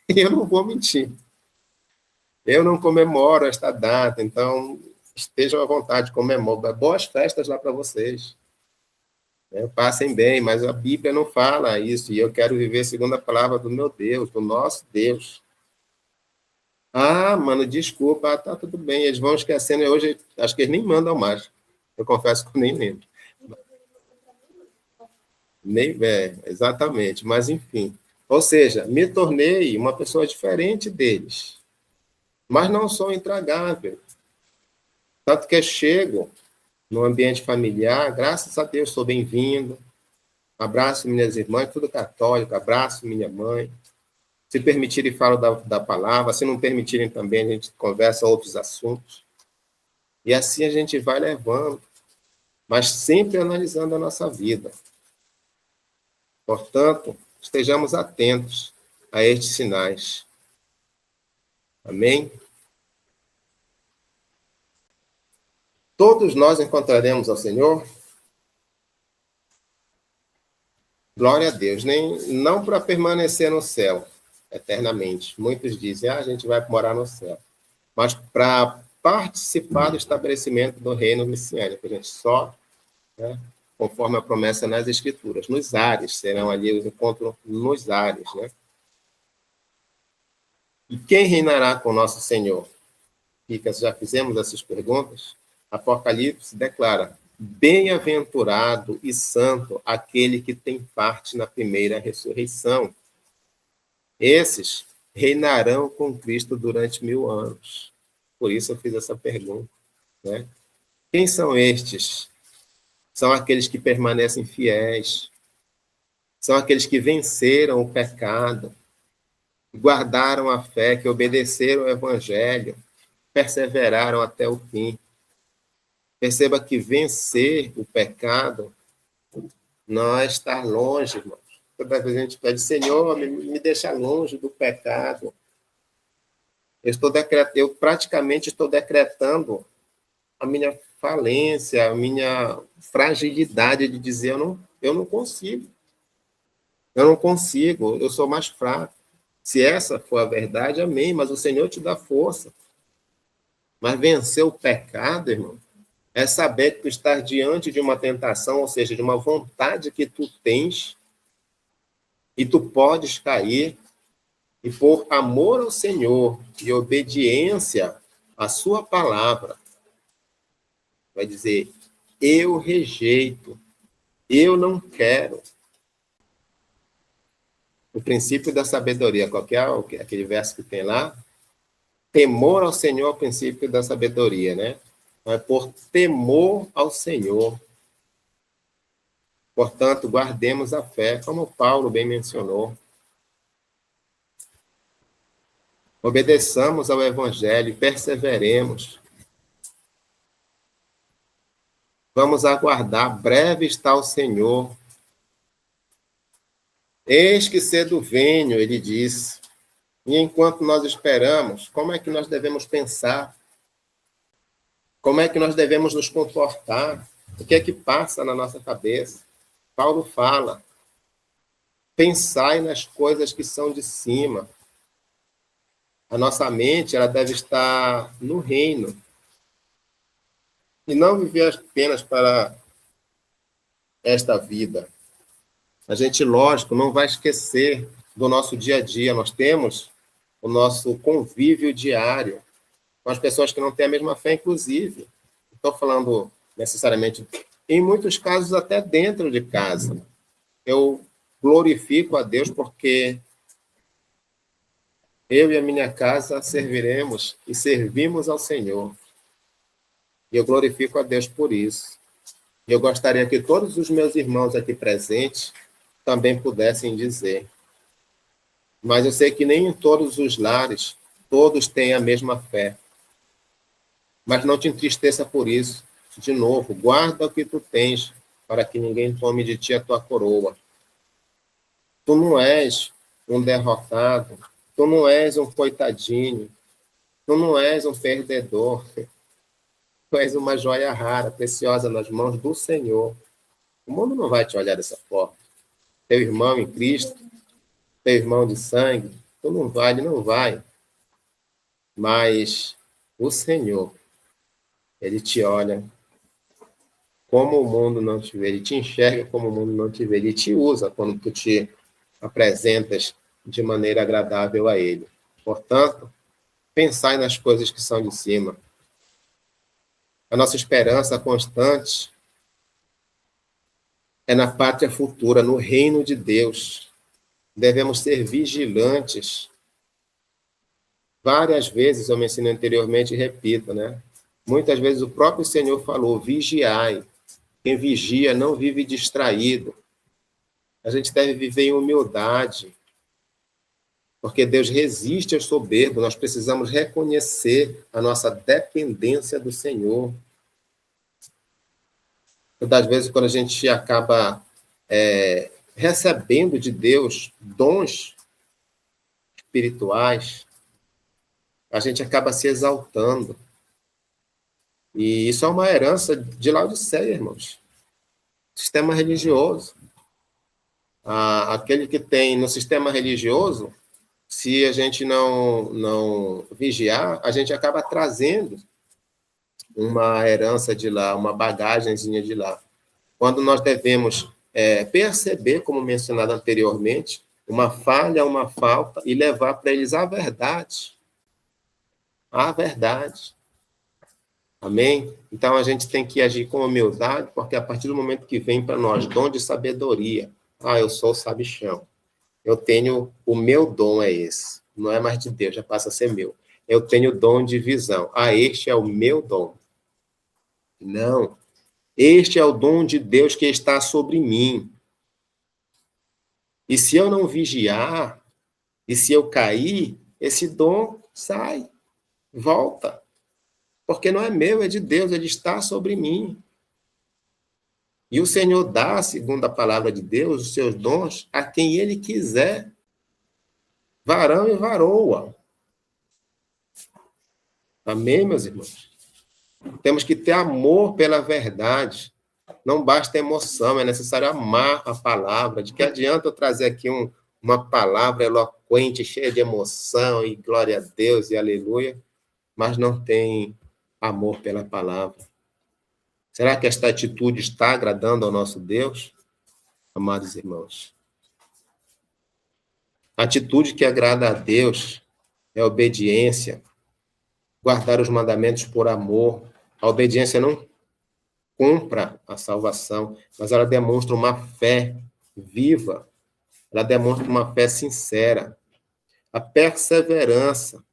E eu não vou mentir. Eu não comemoro esta data, então estejam à vontade, comemoro. Boas festas lá para vocês. Passem bem, mas a Bíblia não fala isso, e eu quero viver segundo a palavra do meu Deus, do nosso Deus. Ah, mano, desculpa, tá tudo bem, eles vão esquecendo, hoje acho que eles nem mandam mais. Eu confesso que eu nem lembro. Exatamente, mas enfim. Ou seja, me tornei uma pessoa diferente deles. Mas não sou intragável. Tanto que eu chego no ambiente familiar, graças a Deus, sou bem-vindo. Abraço minhas irmãs, tudo católico, abraço minha mãe. Se permitirem, falo da palavra. Se não permitirem também, a gente conversa outros assuntos. E assim a gente vai levando, mas sempre analisando a nossa vida. Portanto, estejamos atentos a estes sinais. Amém? Todos nós encontraremos ao Senhor? Glória a Deus. Não para permanecer no céu eternamente. Muitos dizem, a gente vai morar no céu. Mas para participar do estabelecimento do reino messiânico, a gente só, né, conforme a promessa nas Escrituras, nos ares, serão ali os encontros nos ares, né? E quem reinará com nosso Senhor? Já fizemos essas perguntas? Apocalipse declara: bem-aventurado e santo aquele que tem parte na primeira ressurreição. Esses reinarão com Cristo durante 1000 anos. Por isso eu fiz essa pergunta, né? Quem são estes? São aqueles que permanecem fiéis, são aqueles que venceram o pecado, guardaram a fé, que obedeceram o evangelho, perseveraram até o fim. Perceba que vencer o pecado não é estar longe, irmãos. Toda vez a gente pede, Senhor, me deixa longe do pecado. Eu praticamente estou decretando a minha falência, a minha fragilidade de dizer, eu não consigo. Eu não consigo, eu sou mais fraco. Se essa for a verdade, amém, mas o Senhor te dá força. Mas vencer o pecado, irmão, é saber que tu estás diante de uma tentação, ou seja, de uma vontade que tu tens, e tu podes cair, e por amor ao Senhor e obediência à sua palavra, vai dizer, eu rejeito, eu não quero. O princípio da sabedoria, qual que é aquele verso que tem lá? Temor ao Senhor é o princípio da sabedoria, né? É por temor ao Senhor. Portanto, guardemos a fé, como Paulo bem mencionou. Obedeçamos ao Evangelho, perseveremos. Vamos aguardar, breve está o Senhor. Eis que cedo venho, ele diz. E enquanto nós esperamos, como é que nós devemos pensar? Como é que nós devemos nos comportar? O que é que passa na nossa cabeça? Paulo fala, pensai nas coisas que são de cima. A nossa mente ela deve estar no reino. E não viver apenas para esta vida. A gente, lógico, não vai esquecer do nosso dia a dia. Nós temos o nosso convívio diário com as pessoas que não têm a mesma fé, inclusive. Estou falando necessariamente, em muitos casos, até dentro de casa. Eu glorifico a Deus porque eu e a minha casa serviremos e servimos ao Senhor. E eu glorifico a Deus por isso. E eu gostaria que todos os meus irmãos aqui presentes também pudessem dizer. Mas eu sei que nem em todos os lares todos têm a mesma fé. Mas não te entristeça por isso. De novo, guarda o que tu tens, para que ninguém tome de ti a tua coroa. Tu não és um derrotado, tu não és um coitadinho, tu não és um perdedor. Tu és uma joia rara, preciosa nas mãos do Senhor. O mundo não vai te olhar dessa forma. Teu irmão em Cristo, teu irmão de sangue, tu não vai, ele não vai. Mas o Senhor, ele te olha como o mundo não te vê, ele te enxerga como o mundo não te vê, ele te usa quando tu te apresentas de maneira agradável a ele. Portanto, pensai nas coisas que são de cima. A nossa esperança constante é na pátria futura, no reino de Deus. Devemos ser vigilantes. Várias vezes, eu mencionei anteriormente e repito, né? Muitas vezes o próprio Senhor falou, vigiai. Quem vigia não vive distraído. A gente deve viver em humildade, porque Deus resiste aos soberbos. Nós precisamos reconhecer a nossa dependência do Senhor. Muitas vezes, quando a gente acaba recebendo de Deus dons espirituais, a gente acaba se exaltando. E isso é uma herança de Laodiceia, irmãos. Sistema religioso. Aquele que tem no sistema religioso, se a gente não vigiar, a gente acaba trazendo uma herança de lá, uma bagagenzinha de lá. Quando nós devemos perceber, como mencionado anteriormente, uma falha, uma falta, e levar para eles a verdade. A verdade. Amém? Então, a gente tem que agir com humildade, porque a partir do momento que vem para nós dom de sabedoria, eu sou sabichão, eu tenho, o meu dom é esse, não é mais de Deus, já passa a ser meu. Eu tenho dom de visão. Este é o meu dom. Não. Este é o dom de Deus que está sobre mim. E se eu não vigiar, e se eu cair, esse dom sai, volta. Porque não é meu, é de Deus, ele está sobre mim. E o Senhor dá, segundo a palavra de Deus, os seus dons a quem ele quiser. Varão e varoa. Amém, meus irmãos? Temos que ter amor pela verdade. Não basta emoção, é necessário amar a palavra. De que adianta eu trazer aqui uma palavra eloquente, cheia de emoção, e glória a Deus, e aleluia, mas não tem amor pela palavra. Será que esta atitude está agradando ao nosso Deus? Amados irmãos, a atitude que agrada a Deus é a obediência, guardar os mandamentos por amor. A obediência não compra a salvação, mas ela demonstra uma fé viva, ela demonstra uma fé sincera. A perseverança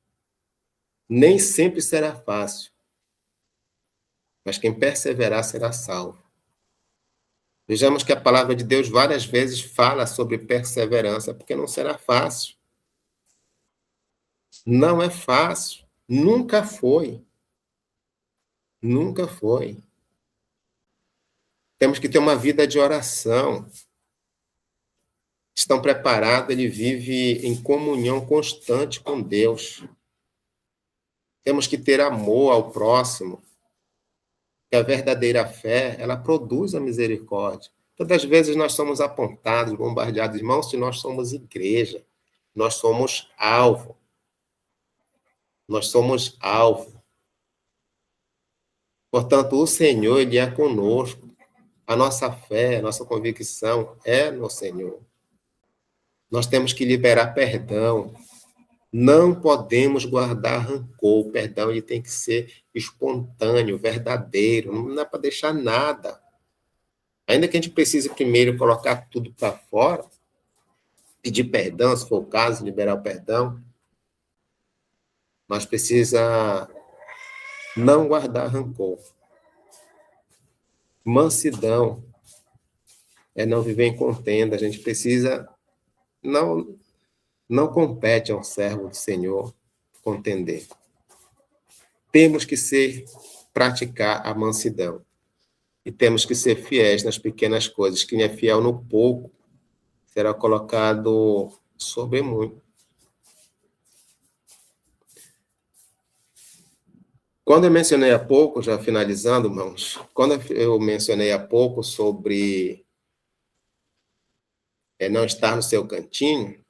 nem sempre será fácil, mas quem perseverar será salvo. Vejamos que a palavra de Deus várias vezes fala sobre perseverança, porque não será fácil. Não é fácil. Nunca foi. Nunca foi. Temos que ter uma vida de oração. Estão preparados, ele vive em comunhão constante com Deus. Temos que ter amor ao próximo. Que a verdadeira fé, ela produz a misericórdia. Todas as vezes nós somos apontados, bombardeados, irmãos, se nós somos igreja, nós somos alvo. Nós somos alvo. Portanto, o Senhor, ele é conosco. A nossa fé, a nossa convicção é no Senhor. Nós temos que liberar perdão. Não podemos guardar rancor. O perdão ele tem que ser espontâneo, verdadeiro. Não dá para deixar nada. Ainda que a gente precise primeiro colocar tudo para fora, pedir perdão, se for o caso, liberar o perdão, nós precisamos não guardar rancor. Mansidão é não viver em contenda. A gente precisa... Não compete a um servo do Senhor contender. Temos que praticar a mansidão. E temos que ser fiéis nas pequenas coisas. Quem é fiel no pouco será colocado sobre muito. Quando eu mencionei há pouco, já finalizando, irmãos, quando eu mencionei há pouco sobre não estar no seu cantinho,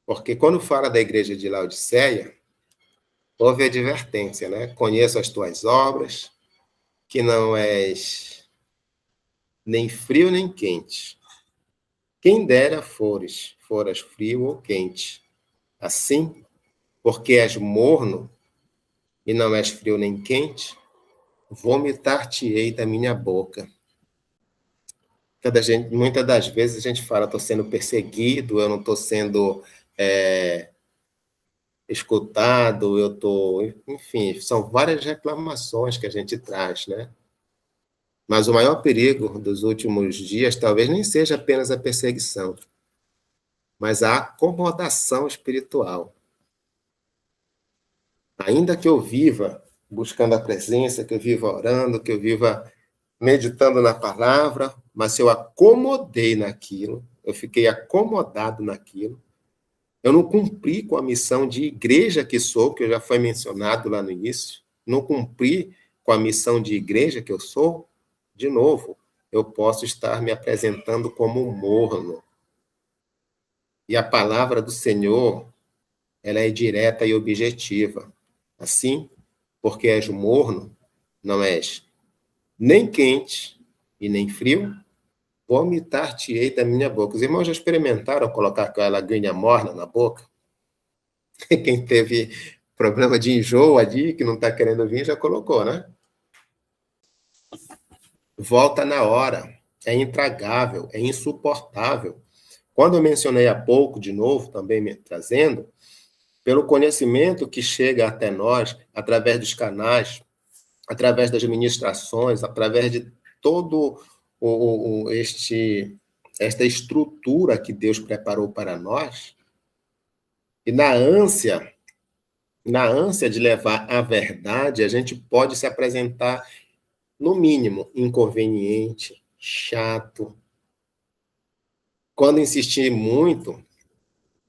porque quando fala da igreja de Laodiceia, houve advertência, né? Conheço as tuas obras, que não és nem frio nem quente. Quem dera foras frio ou quente. Assim, porque és morno e não és frio nem quente, vomitar-te-ei da minha boca. Muitas das vezes a gente fala, estou sendo perseguido, eu não estou sendo escutado, eu estou... Enfim, são várias reclamações que a gente traz, né? Mas o maior perigo dos últimos dias talvez nem seja apenas a perseguição, mas a acomodação espiritual. Ainda que eu viva buscando a presença, que eu viva orando, que eu viva meditando na palavra, mas se eu acomodei naquilo, eu fiquei acomodado naquilo, eu não cumpri com a missão de igreja que sou, que já foi mencionado lá no início, não cumpri com a missão de igreja que eu sou, de novo, eu posso estar me apresentando como morno. E a palavra do Senhor, ela é direta e objetiva. Assim, porque és morno, não és nem quente e nem frio, vomitar-te-ei da minha boca. Os irmãos já experimentaram colocar aquela aguinha morna na boca? Quem teve problema de enjoo ali, que não está querendo vir, já colocou, né? Volta na hora. É intragável, é insuportável. Quando eu mencionei há pouco, de novo, também me trazendo, pelo conhecimento que chega até nós, através dos canais, através das ministrações, através de todo esta estrutura que Deus preparou para nós, e na ânsia de levar a verdade, a gente pode se apresentar, no mínimo, inconveniente, chato. Quando insistir muito,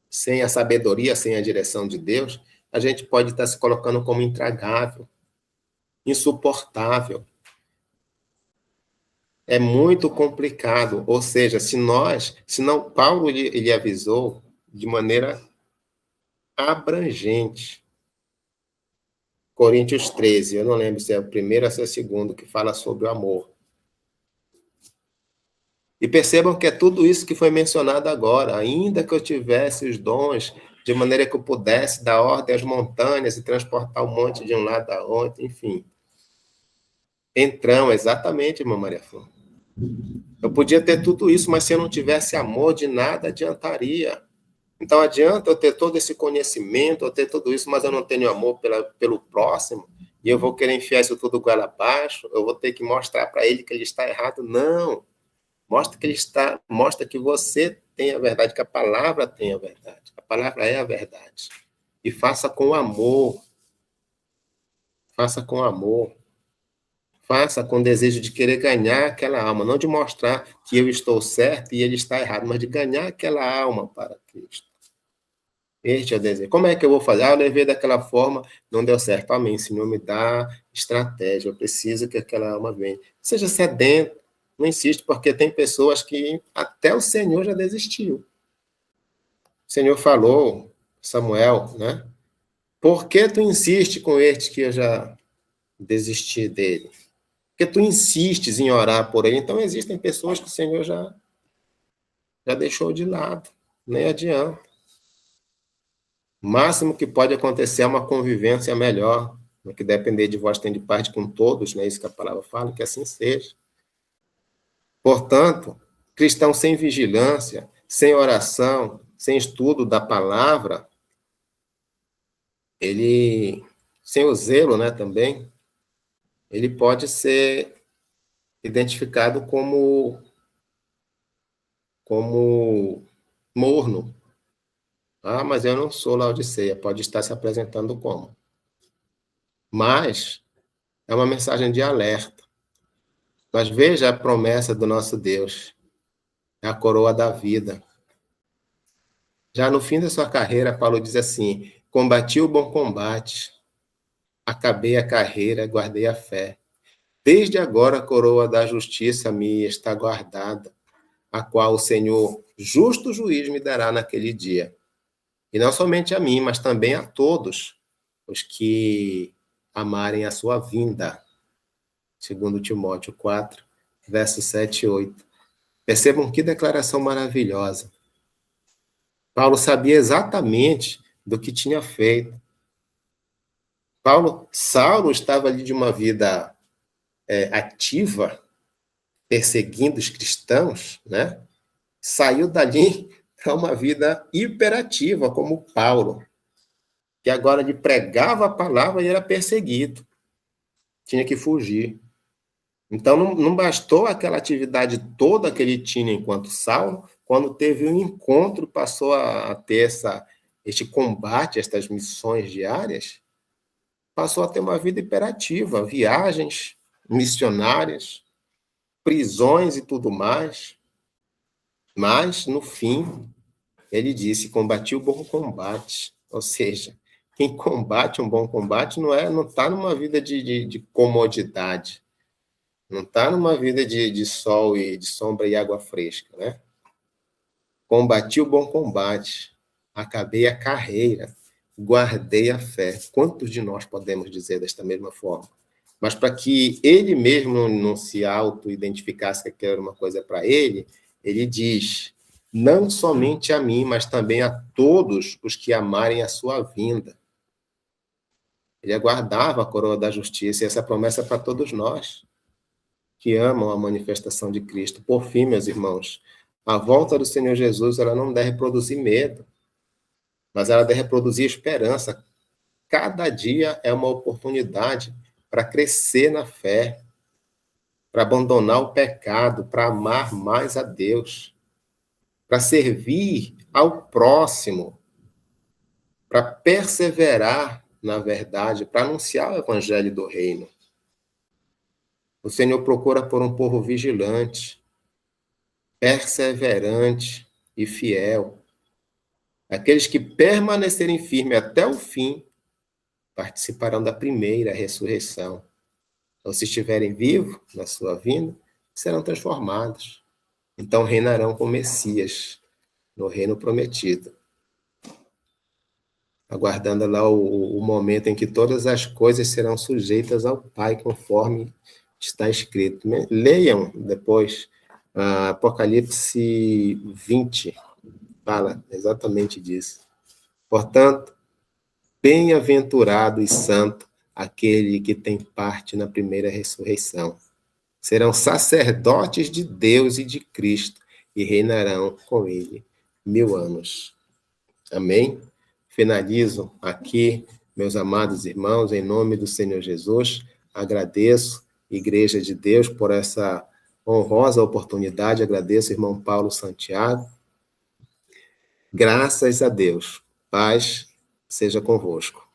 sem a sabedoria, sem a direção de Deus, a gente pode estar se colocando como intragável, insuportável. É muito complicado. Ou seja, se não, Paulo ele avisou de maneira abrangente. Coríntios 13, eu não lembro se é o primeiro ou se é o segundo, que fala sobre o amor. E percebam que é tudo isso que foi mencionado agora. Ainda que eu tivesse os dons, de maneira que eu pudesse dar ordem às montanhas e transportar o monte de um lado a outro, enfim. Entrão, exatamente, irmã Maria Flor. Eu podia ter tudo isso, mas se eu não tivesse amor, de nada adiantaria. Então, adianta eu ter todo esse conhecimento, eu ter tudo isso, mas eu não tenho amor pelo próximo, e eu vou querer enfiar isso tudo goela abaixo, eu vou ter que mostrar para ele que ele está errado. Não. Mostra que você tem a verdade, que a palavra tem a verdade. A palavra é a verdade. E faça com amor. Faça com amor. Faça com desejo de querer ganhar aquela alma, não de mostrar que eu estou certo e ele está errado, mas de ganhar aquela alma para Cristo. Este é o desejo. Como é que eu vou fazer? Eu levei daquela forma, não deu certo. Amém. Senhor, me dá estratégia. Eu preciso que aquela alma venha. Seja sedento. Não insiste, porque tem pessoas que até o Senhor já desistiu. O Senhor falou, Samuel, né? Por que tu insiste com este que eu já desisti dele? Porque tu insistes em orar por ele. Então, existem pessoas que o Senhor já deixou de lado. Nem adianta. O máximo que pode acontecer é uma convivência melhor. No que depender de vós, tem de parte com todos, não é isso que a palavra fala, que assim seja. Portanto, cristão sem vigilância, sem oração, sem estudo da palavra, ele, sem o zelo, né, também, ele pode ser identificado como morno. Ah, mas eu não sou Laodiceia, pode estar se apresentando como. Mas é uma mensagem de alerta. Mas veja a promessa do nosso Deus, é a coroa da vida. Já no fim da sua carreira, Paulo diz assim: combati o bom combate, acabei a carreira, guardei a fé. Desde agora a coroa da justiça me está guardada, a qual o Senhor, justo juiz, me dará naquele dia. E não somente a mim, mas também a todos os que amarem a sua vinda. Segundo Timóteo 4, versos 7 e 8. Percebam que declaração maravilhosa. Paulo sabia exatamente do que tinha feito. Saulo estava ali de uma vida ativa, perseguindo os cristãos, né? Saiu dali para uma vida hiperativa, como Paulo, que agora lhe pregava a palavra e era perseguido. Tinha que fugir. Então, não bastou aquela atividade toda que ele tinha enquanto Saulo, quando teve um encontro, passou a ter este combate, estas missões diárias, passou a ter uma vida hiperativa, viagens missionárias, prisões e tudo mais. Mas, no fim, ele disse, combati o bom combate. Ou seja, quem combate um bom combate não está numa vida de comodidade. Não está numa vida de sol e de sombra e água fresca, né? Combati o bom combate, acabei a carreira, guardei a fé. Quantos de nós podemos dizer desta mesma forma? Mas para que ele mesmo não se auto-identificasse que aquilo era uma coisa para ele, ele diz, não somente a mim, mas também a todos os que amarem a sua vinda. Ele aguardava a coroa da justiça, e essa promessa é para todos nós que amam a manifestação de Cristo. Por fim, meus irmãos, a volta do Senhor Jesus, ela não deve produzir medo, mas ela deve produzir esperança. Cada dia é uma oportunidade para crescer na fé, para abandonar o pecado, para amar mais a Deus, para servir ao próximo, para perseverar na verdade, para anunciar o evangelho do reino. O Senhor procura por um povo vigilante, perseverante e fiel. Aqueles que permanecerem firmes até o fim participarão da primeira ressurreição. Ou se estiverem vivos na sua vinda, serão transformados. Então reinarão com o Messias no reino prometido. Aguardando lá o momento em que todas as coisas serão sujeitas ao Pai, conforme está escrito. Leiam depois Apocalipse 20, fala exatamente disso. Portanto, bem-aventurado e santo aquele que tem parte na primeira ressurreição. Serão sacerdotes de Deus e de Cristo e reinarão com ele 1000 anos. Amém? Finalizo aqui, meus amados irmãos, em nome do Senhor Jesus, agradeço, Igreja de Deus, por essa honrosa oportunidade, agradeço, irmão Paulo Santiago. Graças a Deus. Paz seja convosco.